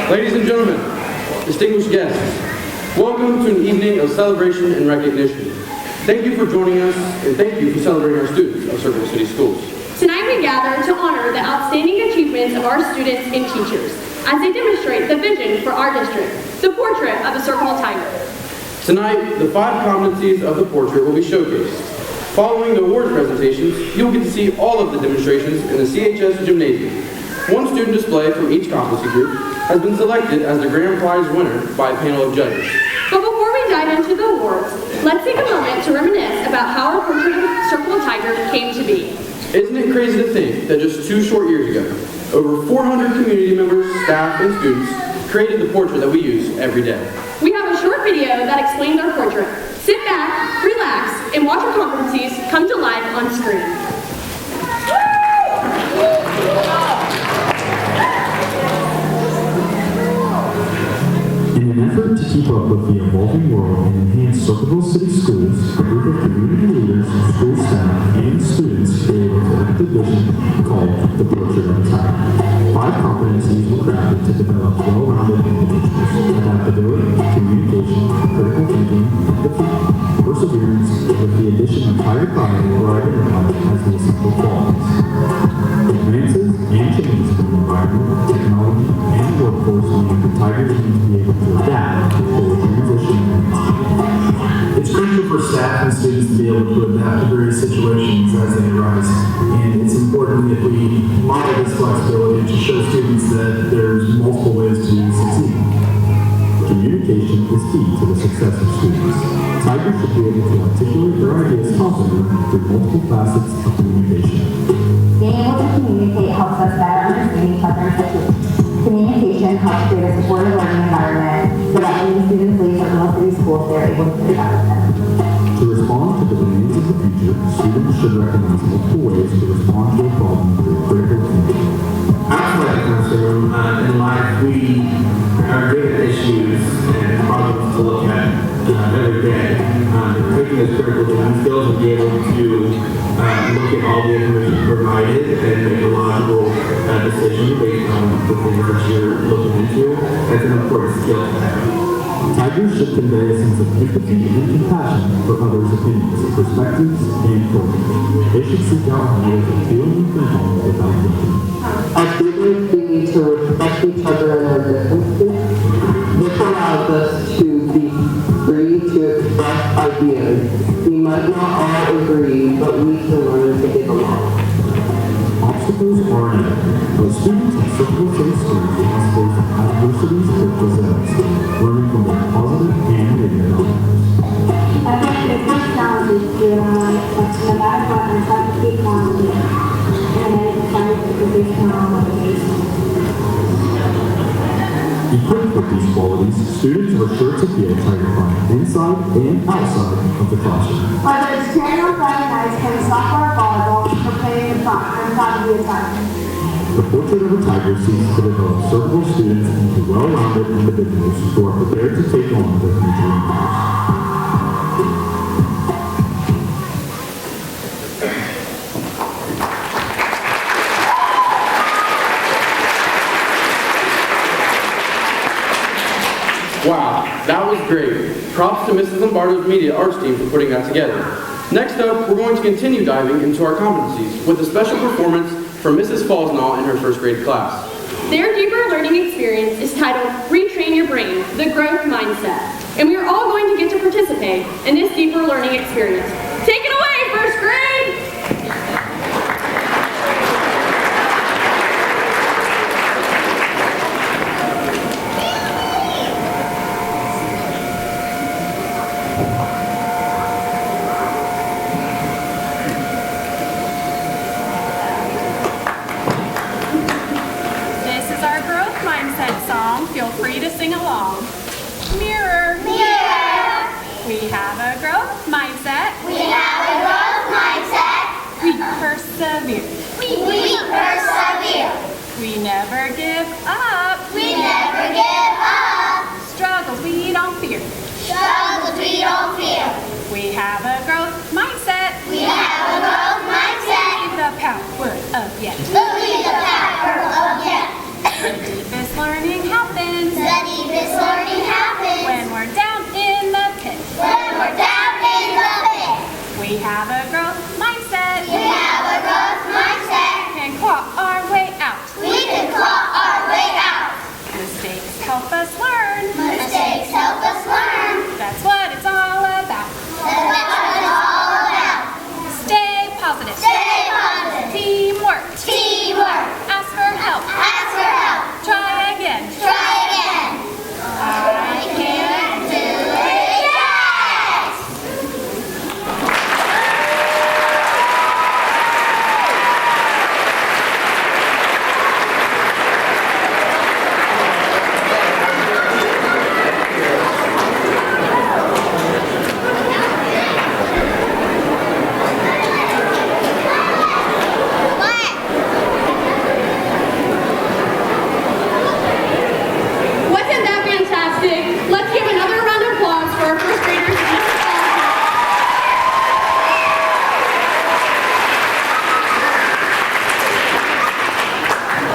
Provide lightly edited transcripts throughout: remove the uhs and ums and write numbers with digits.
Ladies and gentlemen, distinguished guests, welcome to an evening of celebration and recognition. Thank you for joining us, and thank you for celebrating our students of Circle City Schools. Tonight we gather to honor the outstanding achievements of our students and teachers as they demonstrate the vision for our district, the portrait of a Circle Tiger. Tonight, the 5 competencies of the portrait will be showcased. Following the award presentations, you'll get to see all of the demonstrations in the CHS gymnasium. One student display from each competency group has been selected as the grand prize winner by a panel of judges. But before we dive into the awards, let's take a moment to reminisce about how our portrait of a Circle Tiger came to be. Isn't it crazy to think that just 2 short years ago, over 400 community members, staff, and students created the portrait that we use every day? We have a short video that explains our portrait. Sit back, relax, and watch our competencies come to life on screen. In an effort to keep up with the evolving world and enhance Circleville City Schools, a group of community leaders, school staff, and students created a collective vision called the Portrait of a Tiger. 5 competencies were crafted to develop well-rounded individuals: adaptability, communication, critical thinking, empathy, perseverance, with the addition of tiger pride were identified as the essential qualities. Advances and changes in the environment, technology, and the workforce mean the Tigers need to be able to adapt to the transition. It's crucial for staff and students to be able to adapt to various situations as they arise. And it's important that we model this flexibility to show students that there's multiple ways to succeed. Communication is key to the success of students. Tigers should be able to articulate their ideas confidently through multiple facets of communication. Being able to communicate helps us better understand each other and situations. Communication helps create a supportive learning environment so that when the students leave Circleville City Schools, they're able to take out with them. To respond to the demands of the future, students should recognize multiple ways to respond to a problem through critical thinking. Outside the classroom, in life, we are given issues and problems to look at every day. Taking those critical thinking skills and be able to look at all the information provided and make a logical decision based on the things that you're looking into. That's an important skill to have. Tigers should convey a sense of empathy and compassion for others' opinions, perspectives, and culture. They should seek out ways of feeling and thinking without thinking. As students, we need to respect each other and our differences. This allows us to be free to express ideas. We might not all agree, but we can learn to get along. Obstacles are inevitable, but students at Circleville City Schools must face adversities that present, learning from both positive and negative outcomes. Every student's challenges through our life, but no matter what, I'm trying to keep challenging. And it's time to produce my own motivation. Equipped with these qualities, students are sure to feel tiger pride inside and outside of the classroom. Whether it's cheering on Friday nights, playing soccer or volleyball, or playing in front, I'm proud to be a Tiger. The Portrait of a Tiger seeks to develop Circleville students into well-rounded individuals who are prepared to take on their future endeavors. Wow, that was great. Props to Mrs. Lombardo's Media Arts team for putting that together. Next up, we're going to continue diving into our competencies with a special performance from Mrs. Fallsnaw in her 1st grade class. Their deeper learning experience is titled Retrain Your Brain, the Growth Mindset. And we are all going to get to participate in this deeper learning experience. Take it away, 1st grade! Feel free to sing along. Mirror. Mirror. We have a growth mindset. We have a growth mindset. We persevere. We persevere. We never give up. We never give up. Struggles we don't fear. Struggles we don't fear. We have a growth mindset. We have a growth mindset. The power of yet. Believe the power of yet. The deepest learning happens.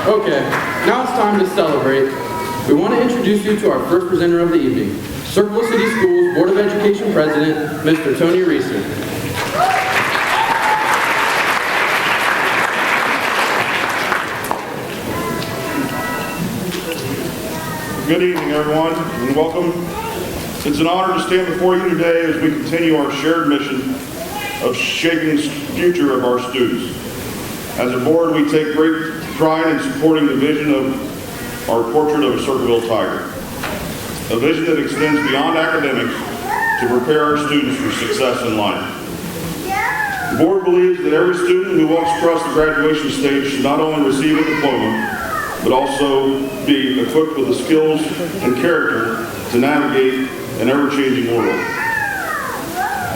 Okay, now it's time to celebrate. We want to introduce you to our first presenter of the evening, Circleville City Schools Board of Education President, Mr. Tony Reeser. Good evening, everyone, and welcome. It's an honor to stand before you today as we continue our shared mission of shaping the future of our students. As a board, we take great pride in supporting the vision of our portrait of a Circleville Tiger, a vision that extends beyond academics to prepare our students for success in life. The board believes that every student who walks across the graduation stage should not only receive a diploma, but also be equipped with the skills and character to navigate an ever-changing world.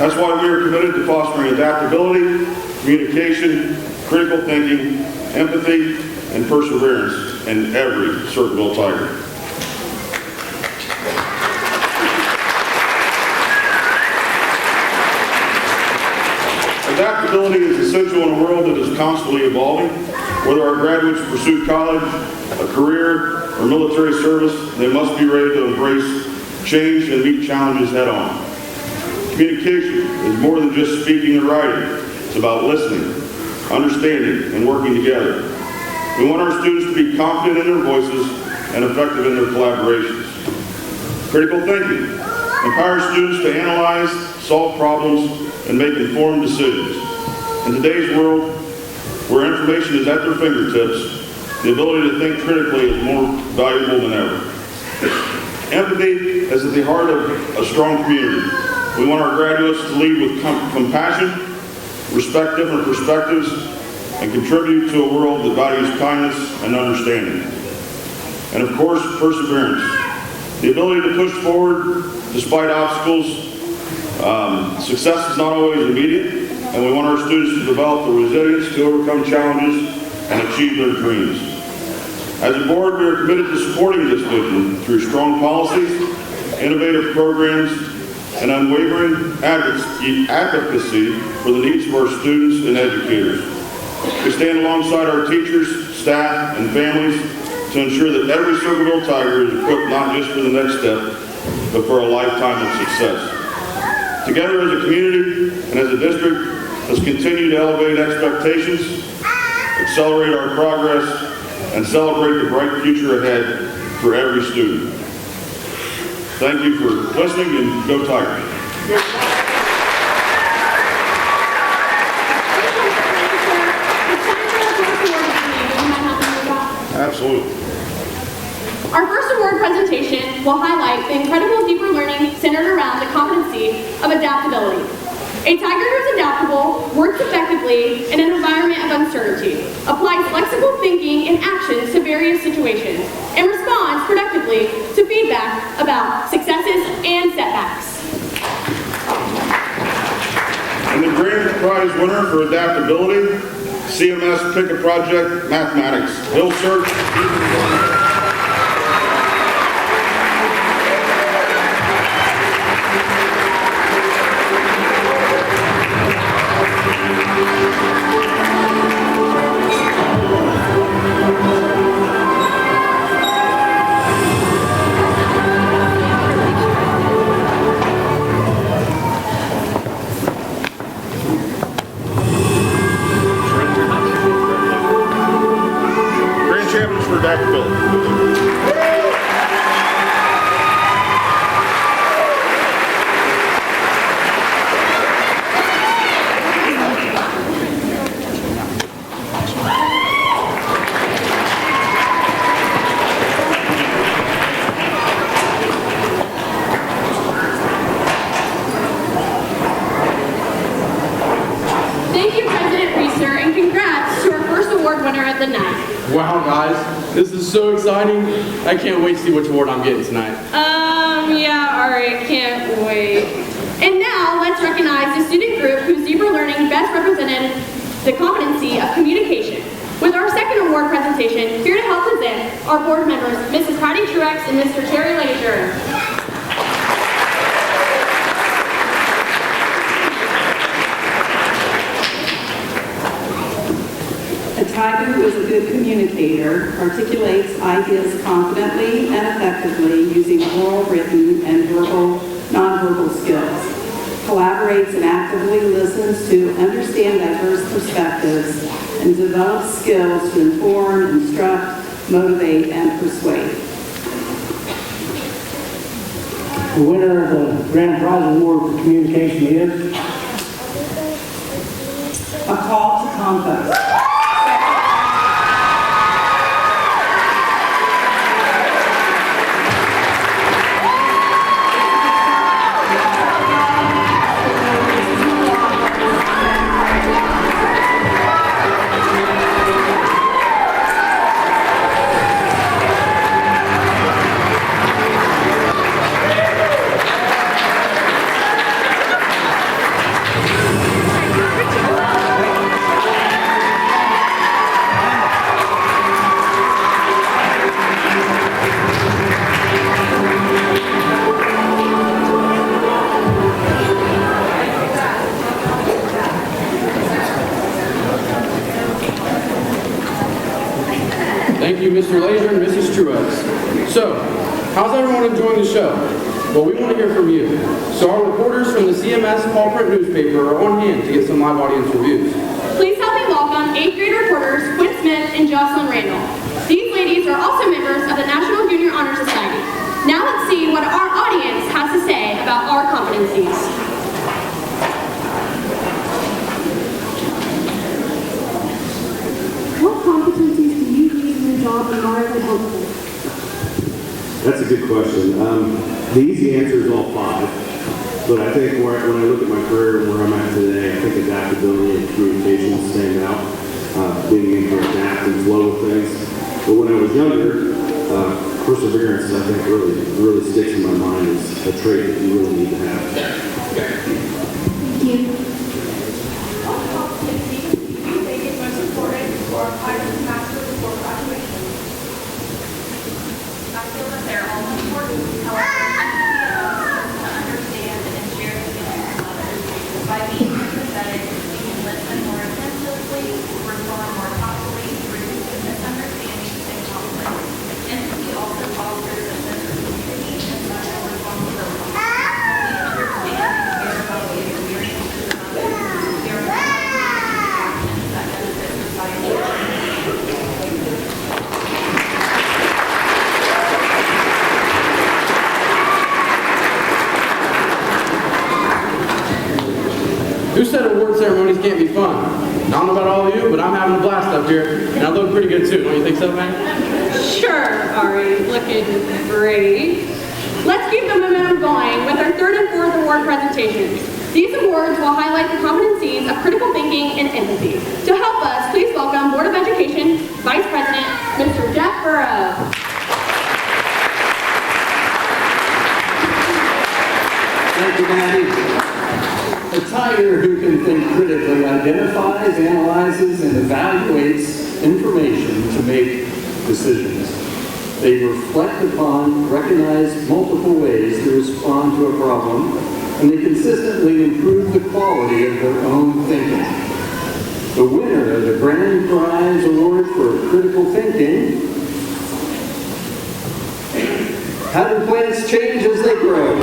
That's why we are committed to fostering adaptability, communication, critical thinking, empathy, and perseverance in every Circleville Tiger. Adaptability is essential in a world that is constantly evolving. Whether our graduates pursue college, a career, or military service, they must be ready to embrace change and meet challenges head on. Communication is more than just speaking and writing. It's about listening, understanding, and working together. We want our students to be confident in their voices and effective in their collaborations. Critical thinking empowers students to analyze, solve problems, and make informed decisions. In today's world, where information is at their fingertips, the ability to think critically is more valuable than ever. Empathy is at the heart of a strong community. We want our graduates to lead with compassion, respect different perspectives, and contribute to a world that values kindness and understanding. And of course, perseverance. The ability to push forward despite obstacles. Success is not always immediate, and we want our students to develop the resilience to overcome challenges and achieve their dreams. As a board, we are committed to supporting this vision through strong policies, innovative programs, and unwavering advocacy for the needs of our students and educators. We stand alongside our teachers, staff, and families to ensure that every Circleville Tiger is equipped not just for the next step, but for a lifetime of success. Together as a community and as a district, let's continue to elevate expectations, accelerate our progress, and celebrate the bright future ahead for every student. Thank you for listening, and go Tigers. Absolutely. Our first award presentation will highlight the incredible deeper learning centered around the competency of adaptability. A tiger who is adaptable works effectively in an environment of uncertainty, applies flexible thinking and actions to various situations, and responds productively to feedback about successes and setbacks. And the grand prize winner for adaptability, CMS Pick a Project Mathematics. Hill Search. Grand champions for adaptability. Thank you, President Reeser, and congrats to our first award winner of the night. Wow, guys, this is so exciting. I can't wait to see which award I'm getting tonight. Yeah, alright, can't wait. And now, let's recognize the student group whose deeper learning best represented the competency of communication. With our second award presentation, here to help present our board members, Mrs. Heidi Truex and Mr. Terry Laser. tiger is a good communicator, articulates ideas confidently and effectively using oral, written, and nonverbal skills, collaborates and actively listens to understand diverse perspectives, and develops skills to inform, instruct, motivate, and persuade. The winner of the Grand Prize Award for Communication is A Call to Compost. Thank you, Mr. Laser and Mrs. Truex. So, how's everyone enjoying the show? Well, we want to hear from you. So our reporters from the CMS Fall Print newspaper are on hand to get some live audience reviews. Please help me welcome 8th grade reporters Quinn Smith and Jocelyn Randall. These ladies are also members of the National Junior Honor Society. Now let's see what our audience has to say about our competencies. What competencies do you use in your job and why are they helpful? That's a good question. The easy answer is all 5. But I think when I look at my career and where I'm at today, I think adaptability and communication stand out. Being able to adapt and flow with things. But when I was younger, perseverance, I think, really sticks in my mind as a trait that you really need to have. Thank you. What competencies do you think is most important for a pilot master before graduation? I feel that they're all important. However, I to understand and share the feelings of others. By being empathetic, we can listen more attentively, respond more thoughtfully, reduce misunderstandings and conflict. Empathy also fosters a sense of community and social responsibility. When we understand and care about the experiences of others, we are more likely to take actions that benefit society. Who said award ceremonies can't be fun? I don't know about all of you, but I'm having a blast up here, and I look pretty good too. Don't you think so, man? Sure, Ari, looking great. Let's keep the momentum going with our 3rd and 4th award presentations. These awards will highlight the competencies of critical thinking and empathy. To help us, please welcome Board of Education Vice President, Mr. Jeff Burrow. Thank you, Maddie. A tiger who can think critically identifies, analyzes, and evaluates information to make decisions. They reflect upon, recognize multiple ways to respond to a problem, and they consistently improve the quality of their own thinking. The winner of the Grand Prize Award for Critical Thinking. How do plants change as they grow?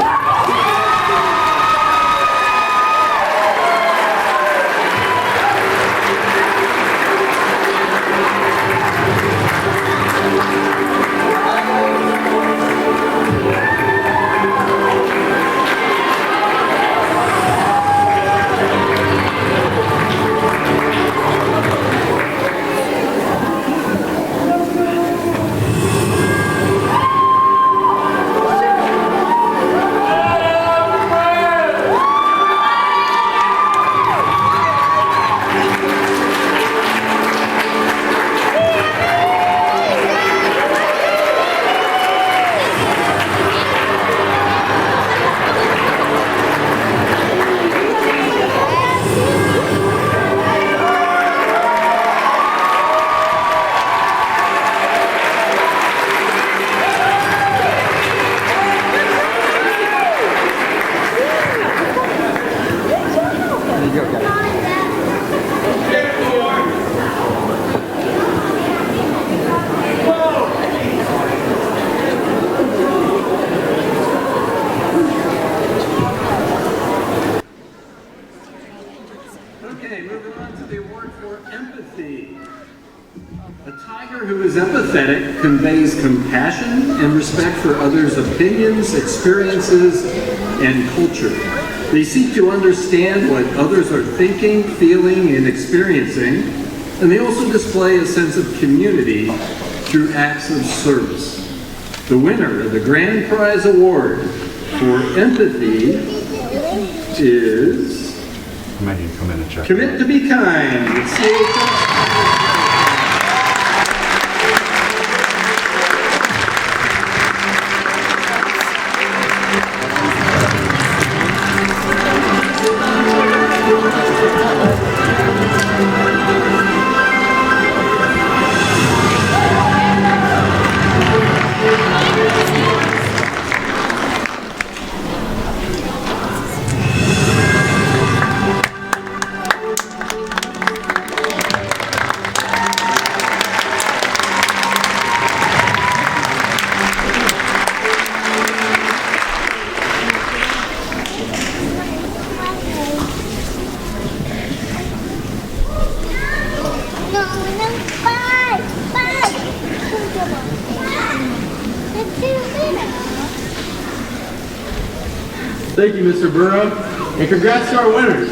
conveys compassion and respect for others' opinions, experiences, and culture. They seek to understand what others are thinking, feeling, and experiencing, and they also display a sense of community through acts of service. The winner of the Grand Prize Award for Empathy is I might need to come in and check. Commit to Be Kind with CHS. Thank you, Mr. Burrow, and congrats to our winners.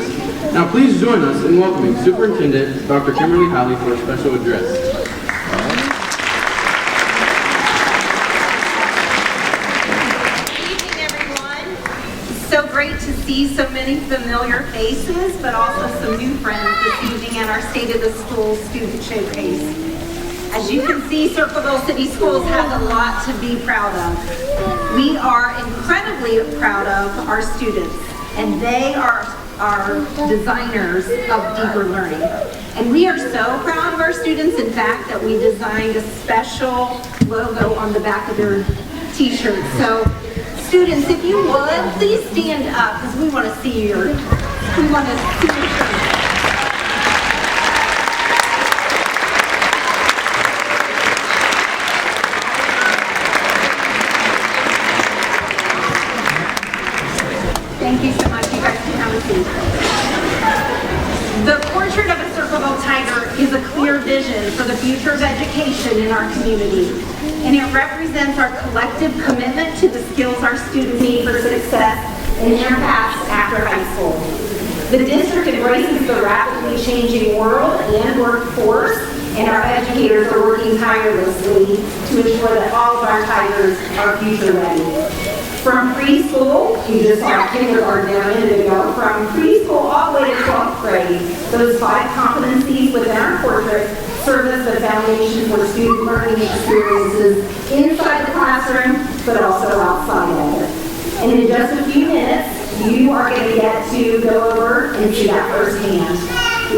Now please join us in welcoming Superintendent Dr. Kimberly Howley for a special address. Good evening, everyone. It's so great to see so many familiar faces, but also some new friends this evening at our State of the School Student Showcase. As you can see, Circleville City Schools has a lot to be proud of. We are incredibly proud of our students, and they are our designers of deeper learning. And we are so proud of our students, in fact, that we designed a special logo on the back of their t-shirts. So students, if you would, please stand up, because we want to see your shirts. Thank you so much. You guys can have a seat. The portrait of a Circleville Tiger is a clear vision for the future of education in our community, and it represents our collective commitment to the skills our students need for success in their paths after high school. The district embraces the rapidly changing world and workforce, and our educators are working tirelessly to ensure that all of our Tigers are future ready. From preschool, you just saw kindergarten a minute ago, from preschool all the way to 12th grade, those 5 competencies within our portrait serve as the foundation for student learning experiences inside the classroom, but also outside of it. And in just a few minutes, you are going to get to go over and see that firsthand.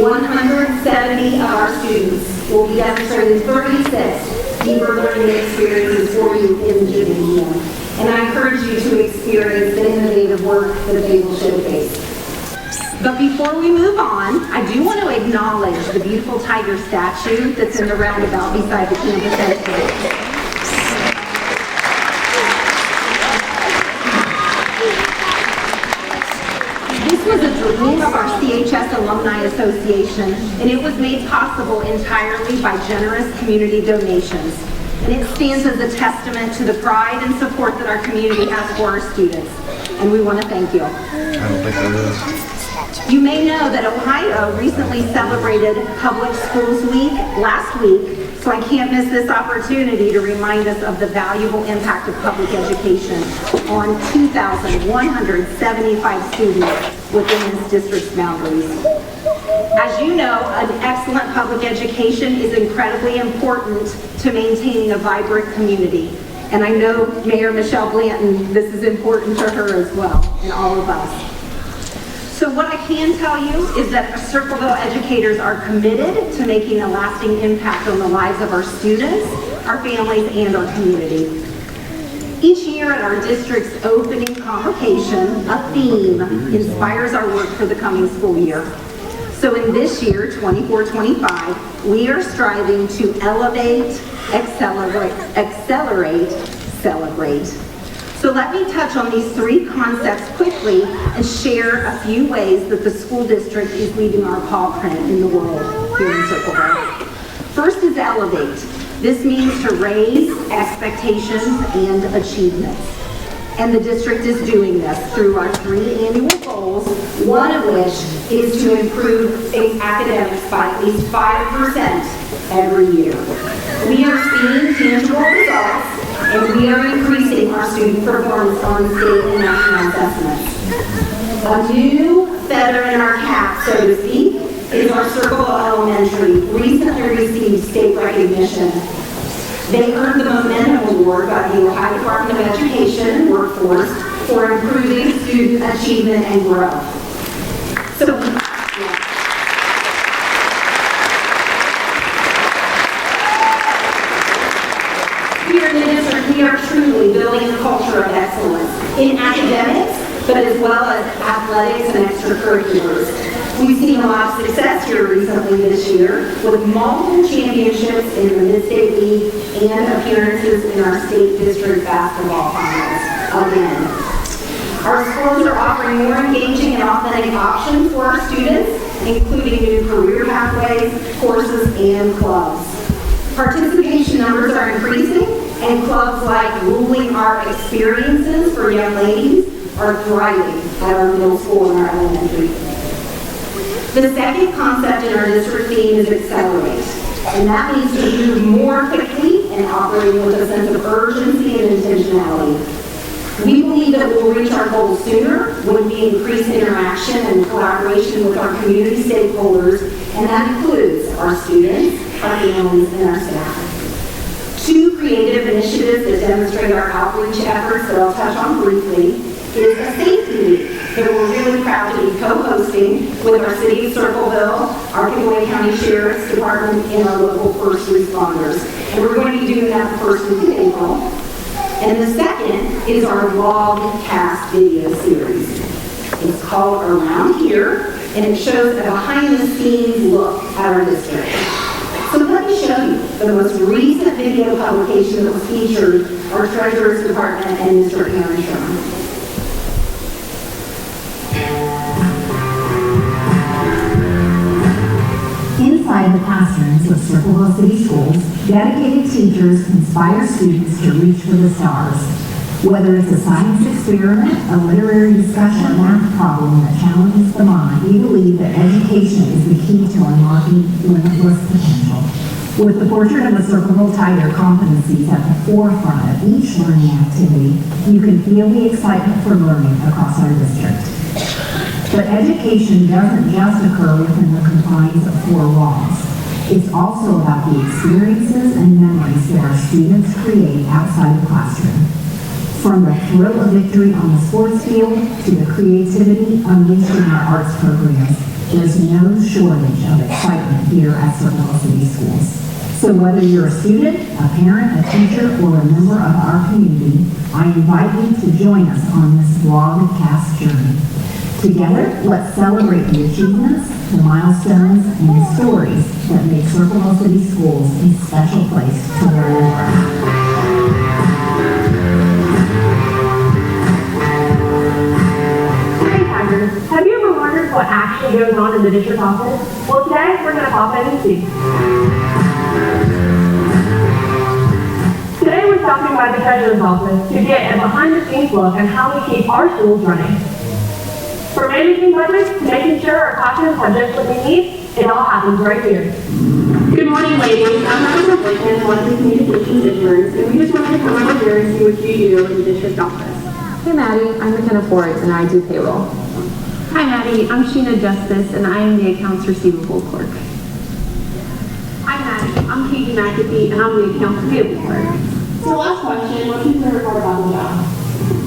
170 of our students will be demonstrating 36 deeper learning experiences for you in the gymnasium. And I encourage you to experience the innovative work that they will showcase. But before we move on, I do want to acknowledge the beautiful tiger statue that's in the roundabout beside the campus entrance. This was a dream of our CHS Alumni Association, and it was made possible entirely by generous community donations. And it stands as a testament to the pride and support that our community has for our students. And we want to thank you. I don't think there is. You may know that Ohio recently celebrated Public Schools Week last week, so I can't miss this opportunity to remind us of the valuable impact of public education on 2,175 students within this district's boundaries. As you know, an excellent public education is incredibly important to maintaining a vibrant community. And I know Mayor Michelle Blanton, this is important to her as well, and all of us. So what I can tell you is that Circleville educators are committed to making a lasting impact on the lives of our students, our families, and our community. Each year at our district's opening convocation, a theme inspires our work for the coming school year. So in this year, 24-25, we are striving to elevate, accelerate, celebrate. So let me touch on these 3 concepts quickly and share a few ways that the school district is leaving our paw print in the world here in Circleville. First is elevate. This means to raise expectations and achievements. And the district is doing this through our 3 annual goals, one of which is to improve academics by at least 5% every year. We are seeing tangible results, and we are increasing our student performance on state and national assessments. A new feather in our cap, so to speak, is our Circle Elementary recently received state recognition. They earned the Momentum Award by the Ohio Department of Education and Workforce for improving student achievement and growth. So, here in the district, we are truly building a culture of excellence in academics, but as well as athletics and extracurriculars. We've seen a lot of success here recently this year with multiple championships in the Mid-State League and appearances in our state district basketball finals again. Our schools are offering more engaging and authentic options for our students, including new career pathways, courses, and clubs. Participation numbers are increasing, and clubs like Ruling Art Experiences for young ladies are thriving at our middle school and our elementary. The second concept in our district theme is accelerate, and that means to move more quickly and operating with a sense of urgency and intentionality. We believe that we'll reach our goals sooner when we increase interaction and collaboration with our community stakeholders, and that includes our students, our families, and our staff. 2 creative initiatives that demonstrate our outreach efforts that I'll touch on briefly is a safety week that we're really proud to be co-hosting with our city of Circleville, our Pickaway County Sheriff's Department, and our local first responders. And we're going to be doing that the first week of April. And the second is our vlogcast video series. It's called Around Here, and it shows a behind-the-scenes look at our district. So let me show you the most recent video publication that was featured our Treasurer's Department and Mr. Aaron Sherman. Inside the classrooms of Circleville City Schools, dedicated teachers inspire students to reach for the stars. Whether it's a science experiment, a literary discussion, or math problem that challenges the mind, we believe that education is the key to unlocking limitless potential. With the portrait of the Circleville Tiger competencies at the forefront of each learning activity, you can feel the excitement for learning across our district. But education doesn't just occur within the confines of 4 walls. It's also about the experiences and memories that our students create outside the classroom. From the thrill of victory on the sports field to the creativity unleashed in our arts programs, there's no shortage of excitement here at Circleville City Schools. So whether you're a student, a parent, a teacher, or a member of our community, I invite you to join us on this vlogcast journey. Together, let's celebrate the achievements, the milestones, and the stories that make Circleville City Schools a special place to learn and grow. Have you ever wondered what actually goes on in the district office? Well, today we're going to pop in and see. Today we're stopping by the treasurer's office to get a behind-the-scenes look at how we keep our schools running. From managing budgets to making sure our classrooms have just what we need, it all happens right here. Good morning, ladies. I'm Rebecca Blakman, one of the communications interns, and we just wanted to come over here and see what you do in the district office. Hey Maddie, I'm McKenna Ford and I do payroll. Hi Maddie, I'm Sheena Justice and I am the accounts receivable clerk. Hi Maddie, I'm Katie McAfee and I'm the accounts payable clerk. So last question, what's your favorite part about the job?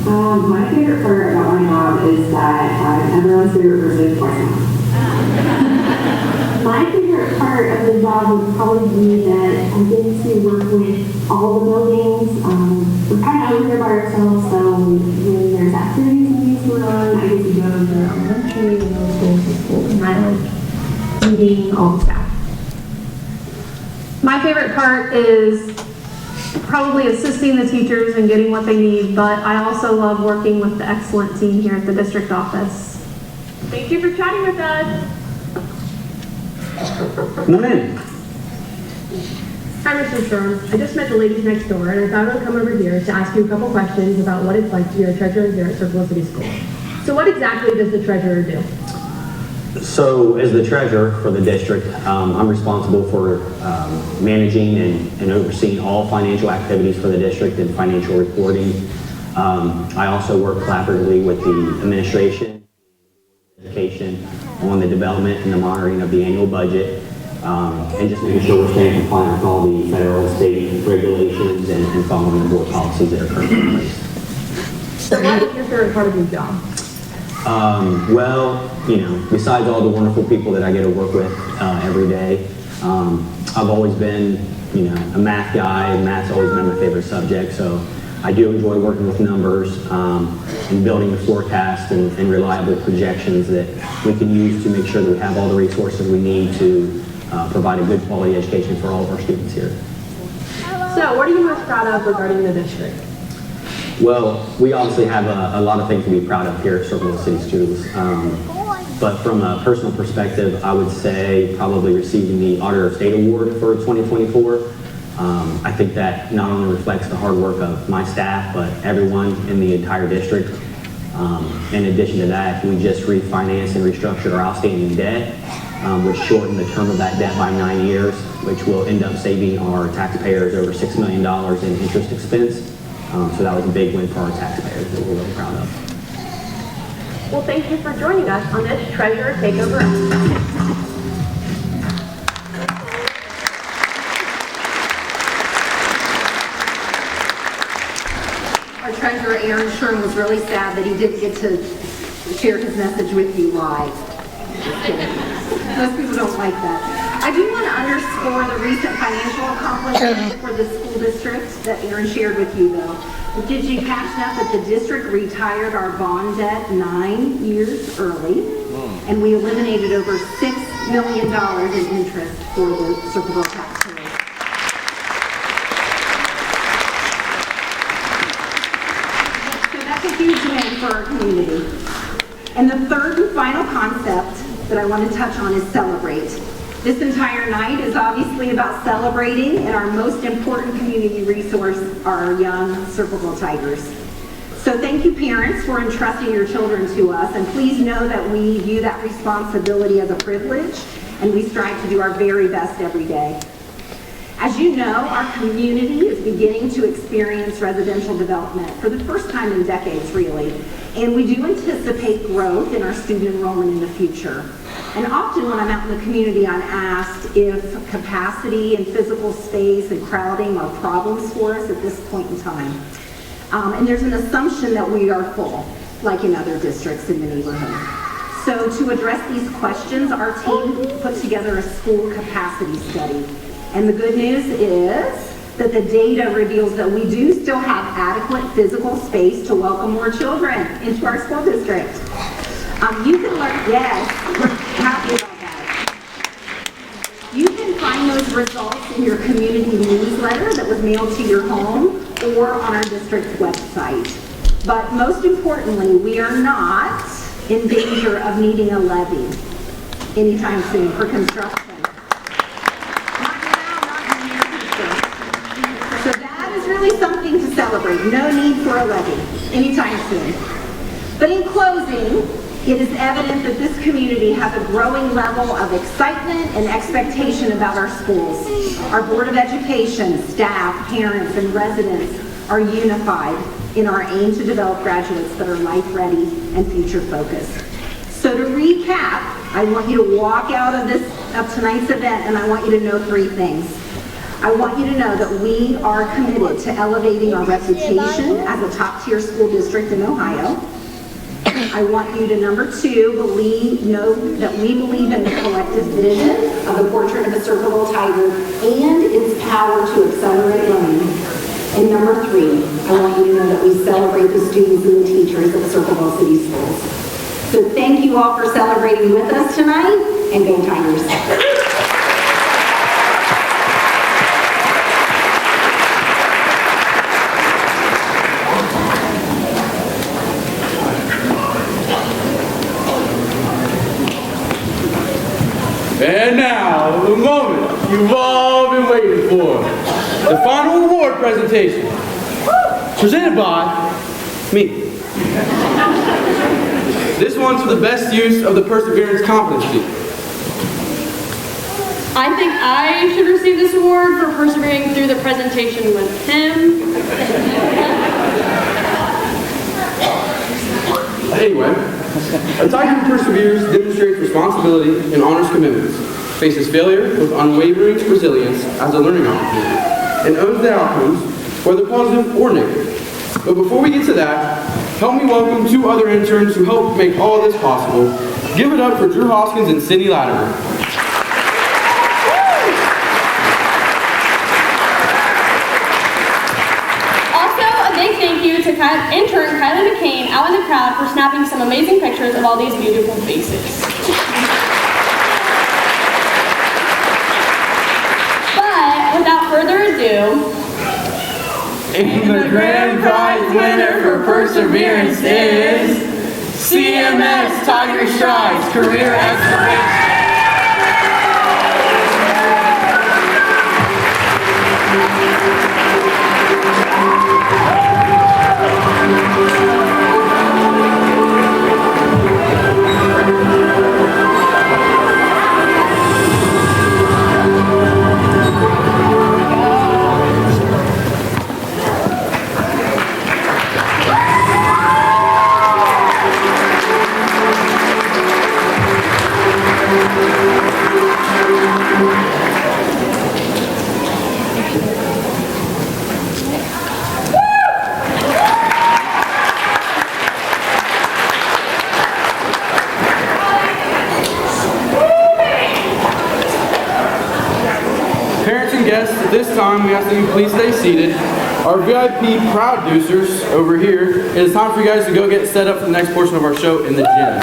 My favorite part about my job is that I'm everyone's favorite person is myself. My favorite part of the job would probably be that I get to work with all the buildings. We're kind of over here by ourselves, so when there's activities and things going on, I get to go to the elementary and middle schools and schools, and I like meeting all the staff. My favorite part is probably assisting the teachers and getting what they need, but I also love working with the excellent team here at the district office. Thank you for chatting with us. Come in. Hi, Mr. Storm. I just met the ladies next door, and I thought I would come over here to ask you a couple questions about what it's like to be a treasurer here at Circle City School. So what exactly does the treasurer do? So as the treasurer for the district, I'm responsible for managing and overseeing all financial activities for the district and financial reporting. I also work collaboratively with the administration, education on the development and the monitoring of the annual budget, and just making sure we're staying compliant with all the federal and state regulations and following the board policies that are currently in place. So what is your favorite part of your job? Well, you know, besides all the wonderful people that I get to work with every day, I've always been, you know, a math guy, and math's always been my favorite subject, so I do enjoy working with numbers and building the forecast and reliable projections that we can use to make sure that we have all the resources we need to provide a good quality education for all of our students here. So what are you most proud of regarding the district? Well, we obviously have a lot of things to be proud of here at Circle City Schools. But from a personal perspective, I would say probably receiving the Auditor of State Award for 2024. I think that not only reflects the hard work of my staff, but everyone in the entire district. In addition to that, we just refinanced and restructured our outstanding debt, which shortened the term of that debt by 9 years, which will end up saving our taxpayers over $6 million in interest expense. So that was a big win for our taxpayers that we're really proud of. Well, thank you for joining us on this Treasurer Takeover episode. Our treasurer, Aaron Sherm, was really sad that he didn't get to share his message with you live. Just kidding. Most people don't like that. I do want to underscore the recent financial accomplishments for the school district that Aaron shared with you, though. Did you catch that the district retired our bond debt 9 years early, and we eliminated over $6 million in interest for the Circleville taxpayers. So that's a huge win for our community. And the third and final concept that I want to touch on is celebrate. This entire night is obviously about celebrating and our most important community resource, our young Circleville Tigers. So thank you, parents, for entrusting your children to us, and please know that we view that responsibility as a privilege, and we strive to do our very best every day. As you know, our community is beginning to experience residential development for the first time in decades, really, and we do anticipate growth in our student enrollment in the future. And often when I'm out in the community, I'm asked if capacity and physical space and crowding are problems for us at this point in time. And there's an assumption that we are full, like in other districts in the neighborhood. So to address these questions, our team put together a school capacity study. And the good news is that the data reveals that we do still have adequate physical space to welcome more children into our school district. You can learn, yes, we're happy about that. You can find those results in your community newsletter that was mailed to your home or on our district website. But most importantly, we are not in danger of needing a levy anytime soon for construction. So that is really something to celebrate. No need for a levy anytime soon. But in closing, it is evident that this community has a growing level of excitement and expectation about our schools. Our Board of Education, staff, parents, and residents are unified in our aim to develop graduates that are life-ready and future-focused. So to recap, I want you to walk out of tonight's event, and I want you to know 3 things. I want you to know that we are committed to elevating our reputation as a top-tier school district in Ohio. I want you to, number 2, know that we believe in the collective vision of the portrait of a Circleville Tiger and its power to accelerate learning. And number 3, I want you to know that we celebrate the students and the teachers at Circleville City Schools. So thank you all for celebrating with us tonight, and go Tigers. And now, the moment you've all been waiting for. the final award presentation, presented by me. This one's for the best use of the perseverance competency. I think I should receive this award for persevering through the presentation with him. Anyway, a tiger who perseveres, demonstrates responsibility and honors commitments, faces failure with unwavering resilience as a learning opportunity, and owns the outcomes, whether positive or negative. But before we get to that, help me welcome two other interns who helped make all this possible. Give it up for Drew Hoskins and Sydney Latimer. Thank you to intern Kylie McCain out in the crowd for snapping some amazing pictures of all these beautiful faces. But without further ado, and the grand prize winner for perseverance is CMS Tiger Strides Career Exploration. At this time, we ask that you please stay seated. Our VIP producers over here, it is time for you guys to go get set up for the next portion of our show in the gym.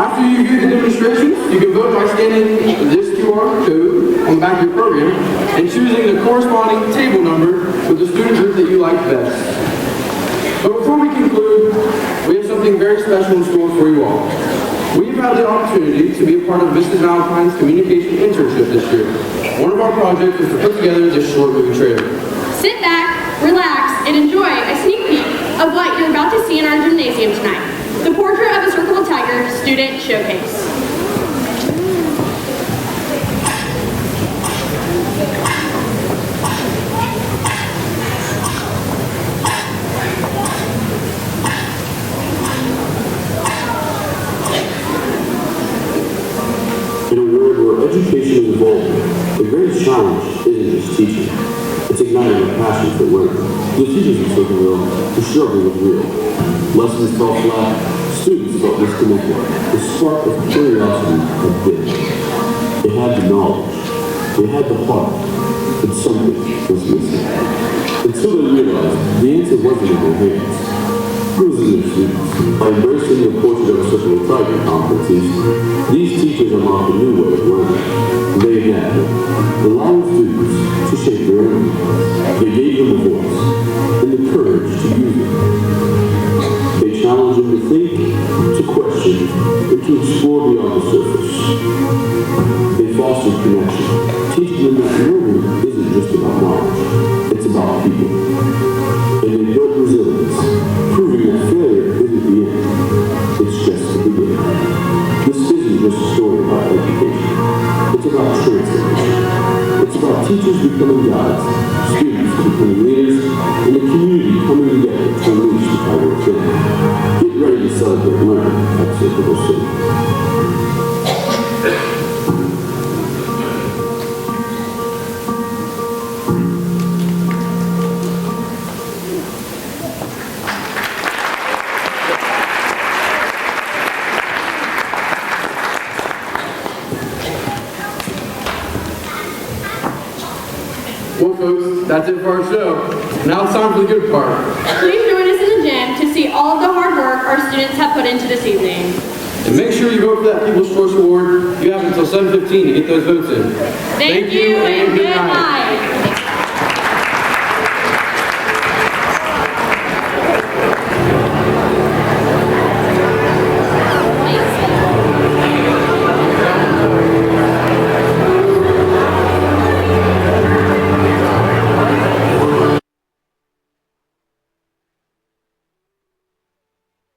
After you view the demonstrations, you can vote by scanning this QR code on the back of your program and choosing the corresponding table number with the student group that you like best. But before we conclude, we have something very special in store for you all. We've had the opportunity to be a part of Mrs. Valentine's communication internship this year. One of our projects was to put together this short movie trailer. Sit back, relax, and enjoy a sneak peek of what you're about to see in our gymnasium tonight. The Portrait of a Circle Tiger Student Showcase. In a world where education is evolving, the greatest challenge isn't just teaching. It's igniting a passion for learning. The teachers in Circleville who struggle with real. Lessons fell flat, students felt disconnected. The spark of curiosity had been. They had the knowledge, they had the heart, but something was missing. Until they realized the answer wasn't in their hands. It was in their students. By embracing the Portrait of a Circle Tiger competencies, these teachers unlocked a new way of learning. They adapted, allowing students to shape their own. They gave them a voice and the courage to use it. They challenged them to think, to question, and to explore beyond the surface. They fostered connection, teaching them that learning isn't just about knowledge, it's about people. And they built resilience, proving that failure isn't the end, it's just the beginning. This isn't just a story about education, it's about transformation. It's about teachers becoming guides, students becoming leaders, and the community coming together to unleash the power within. Get ready to celebrate learning at Circle City. Well, folks, that's it for our show. Now it's time for the good part. Please join us in the gym to see all of the hard work our students have put into this evening. And make sure you vote for that People's Choice Award. You have until 7:15 to get those votes in. Thank you and good night.